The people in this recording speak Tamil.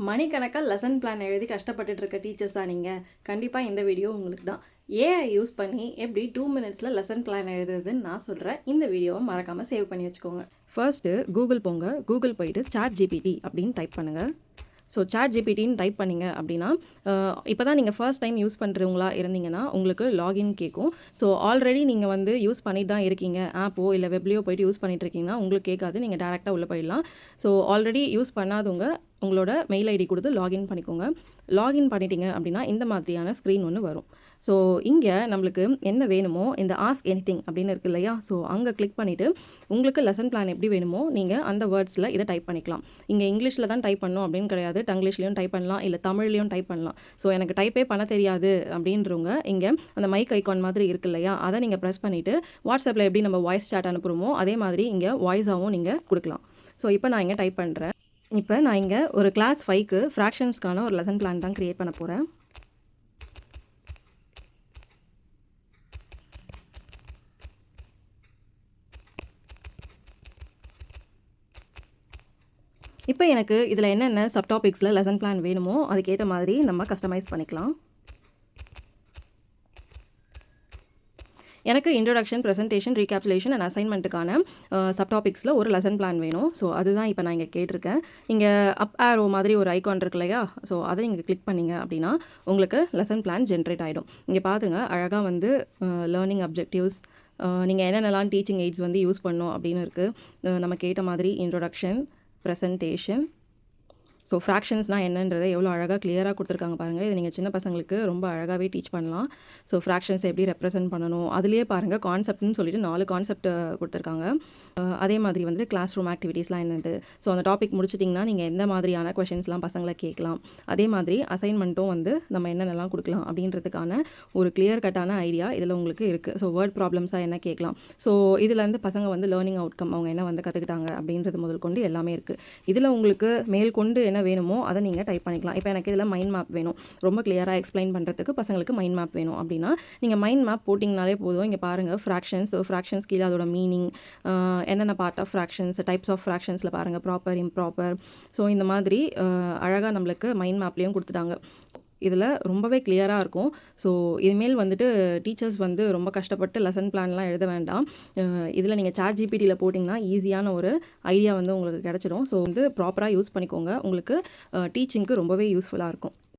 மணிக்கணக்கா லெசன் பிளான் எழுதி கஷ்டப்பட்டுட்டு இருக்க டீச்சர்ஸா நீங்கள் கண்டிப்பாக இந்த வீடியோ உங்களுக்கு தான். ஏஐ யூஸ் பண்ணி எப்படி 2 மினிட்ஸில் லெசன் பிளான் எழுதுறதுன்னு நான் சொல்கிறேன். இந்த வீடியோவை மறக்காமல் சேவ் பண்ணி வச்சுக்கோங்க. ஃபர்ஸ்ட்டு கூகுள் போங்க. கூகுள் போயிட்டு சாட் ஜிபிடி அப்படின்னு டைப் பண்ணுங்கள். ஸோ சாட் ஜிபிடின்னு டைப் பண்ணிங்க அப்படின்னா இப்போ தான் நீங்கள் ஃபர்ஸ்ட் டைம் யூஸ் பண்ணுறவங்களா இருந்தீங்கன்னா உங்களுக்கு லாகின் கேட்கும். ஸோ ஆல்ரெடி நீங்கள் வந்து யூஸ் பண்ணிட்டு தான் இருக்கீங்க, ஆப்போ இல்லை வெப்லேயோ போய்ட்டு யூஸ் பண்ணிட்டு இருக்கீங்கன்னா உங்களுக்கு கேட்காது, நீங்கள் டேரெக்டாக உள்ளே போயிடலாம். ஸோ ஆல்ரெடி யூஸ் பண்ணாதவங்க உங்களோட மெயில் ஐடி கொடுத்து லாகின் பண்ணிக்கோங்க. லாகின் பண்ணிட்டீங்க அப்படின்னா இந்த மாதிரியான ஸ்க்ரீன் ஒன்று வரும். ஸோ இங்கே நம்மளுக்கு என்ன வேணுமோ இந்த ஆஸ்க் எனிதிங் அப்படின்னு இருக்குது இல்லையா, ஸோ அங்கே கிளிக் பண்ணிவிட்டு உங்களுக்கு லெசன் பிளான் எப்படி வேணுமோ நீங்கள் அந்த வேர்ட்ஸில் இதை டைப் பண்ணிக்கலாம். இங்கே இங்கிலீஷில் தான் டைப் பண்ணணும் அப்படின்னு கிடையாது, டங்கிலீஷ்லேயும் டைப் பண்ணலாம், இல்லை தமிழ்லேயும் டைப் பண்ணலாம். ஸோ எனக்கு டைப்பே பண்ண தெரியாது அப்படின்றவங்க இங்கே அந்த மைக் ஐக்கான் மாதிரி இருக்குது இல்லையா, அதை நீங்கள் ப்ரெஸ் பண்ணிவிட்டு வாட்ஸ்அப்பில் எப்படி நம்ம வாய்ஸ் சாட் அனுப்புகிறோமோ அதே மாதிரி இங்கே வாய்ஸாகவும் நீங்கள் கொடுக்கலாம். ஸோ இப்போ நான் இங்கே டைப் பண்ணுறேன். இப்போ நான் இங்கே ஒரு கிளாஸ் 5க்கு ஃப்ராக்ஷன்ஸ்க்கான ஒரு லெசன் பிளான் தான் க்ரியேட் பண்ண போகிறேன். இப்போ எனக்கு இதில் என்னென்ன சப்டாபிக்ஸில் லெசன் பிளான் வேணுமோ அதுக்கேற்ற மாதிரி நம்ம கஸ்டமைஸ் பண்ணிக்கலாம். எனக்கு இன்ட்ரோடக்ஷன், ப்ரெசன்டேஷன், ரீகேப்சுலேஷன் அண்ட் அசைன்மெண்ட்டுக்கான சப்டாபிக்ஸில் ஒரு லெசன் பிளான் வேணும். ஸோ அதுதான் இப்போ நான் இங்கே கேட்டிருக்கேன். இங்கே அப் ஆரோ மாதிரி ஒரு ஐக்கான் இருக்கு இல்லையா, ஸோ அதை நீங்கள் கிளிக் பண்ணிங்க அப்படின்னா உங்களுக்கு லெசன் பிளான் ஜென்ரேட் ஆகிடும். இங்கே பார்த்துங்க அழகாக வந்து லேர்னிங் அப்ஜெக்டிவ்ஸ், நீங்கள் என்னென்னலாம் டீச்சிங் எய்ட்ஸ் வந்து யூஸ் பண்ணணும் அப்படின்னு இருக்குது. நம்ம கேட்ட மாதிரி இன்ட்ரோடக்ஷன், ப்ரெசன்டேஷன், ஸோ ஃப்ராக்ஷன்ஸ்னால் என்னன்றதை எவ்வளோ அழகாக கிளியராக கொடுத்துருக்காங்க பாருங்கள். இதை நீங்கள் சின்ன பசங்களுக்கு ரொம்ப அழகாகவே டீச் பண்ணலாம். ஸோ ஃப்ராக்ஷன்ஸ் எப்படி ரெப்ரசென்ட் பண்ணணும் அதுலேயே பாருங்கள், கான்செப்ட்னு சொல்லிட்டு 4 கான்செப்ட் கொடுத்துருக்காங்க. அதே மாதிரி வந்து கிளாஸ் ரூம் ஆக்டிவிட்டீஸ்லாம் என்னது, ஸோ அந்த டாபிக் முடிச்சிட்டிங்கன்னா நீங்கள் எந்த மாதிரியான கொஷின்ஸ்லாம் பசங்களை கேட்கலாம். அதே மாதிரி அசைன்மெண்ட்டும் வந்து நம்ம என்னென்னலாம் கொடுக்கலாம் அப்படின்றதுக்கான ஒரு கிளியர் கட்டான ஐடியா இதில் உங்களுக்கு இருக்குது. ஸோ வேர்ட் ப்ராப்ளம்ஸாக என்ன கேட்கலாம், ஸோ இதுலேருந்து பசங்க வந்து லேர்னிங் அவுட்கம் அவங்க என்ன வந்து கற்றுக்கிட்டாங்க அப்படின்றது முதல் கொண்டு எல்லாமே இருக்குது. இதில் உங்களுக்கு மேல் கொண்டு என்ன வேணுமோ அதை நீங்கள் டைப் பண்ணிக்கலாம். இப்போ எனக்கு இதில் மைண்ட் மேப் வேணும், ரொம்ப கிளியராக எக்ஸ்பிளைன் பண்ணுறதுக்கு பசங்களுக்கு மைண்ட் மேப் வேணும் அப்படின்னா நீங்கள் மைண்ட் மேப் போட்டிங்கனாலே போதும். இங்கே பாருங்கள் ஃப்ராக்ஷன்ஸ், ஃப்ராக்ஷன்ஸ் கீழே அதோட மீனிங், என்னென்ன part of fractions, types of ஃப்ராக்ஷன்ஸில் பாருங்கள் ப்ராப்பர், இம்ப்ராப்பர். ஸோ இந்த மாதிரி அழகாக நம்மளுக்கு மைண்ட் மேப்லேயும் கொடுத்துட்டாங்க. இதில் ரொம்பவே கிளியராக இருக்கும். ஸோ இனிமேல் வந்துட்டு டீச்சர்ஸ் வந்து ரொம்ப கஷ்டப்பட்டு லெசன் பிளான்லாம் எழுத வேண்டாம். இதில் நீங்கள் சாட் ஜிபிடியில் போட்டிங்கன்னா ஈஸியான ஒரு ஐடியா வந்து உங்களுக்கு கிடச்சிடும். ஸோ வந்து ப்ராப்பராக யூஸ் பண்ணிக்கோங்க, உங்களுக்கு டீச்சிங்க்கு ரொம்பவே யூஸ்ஃபுல்லாக இருக்கும்.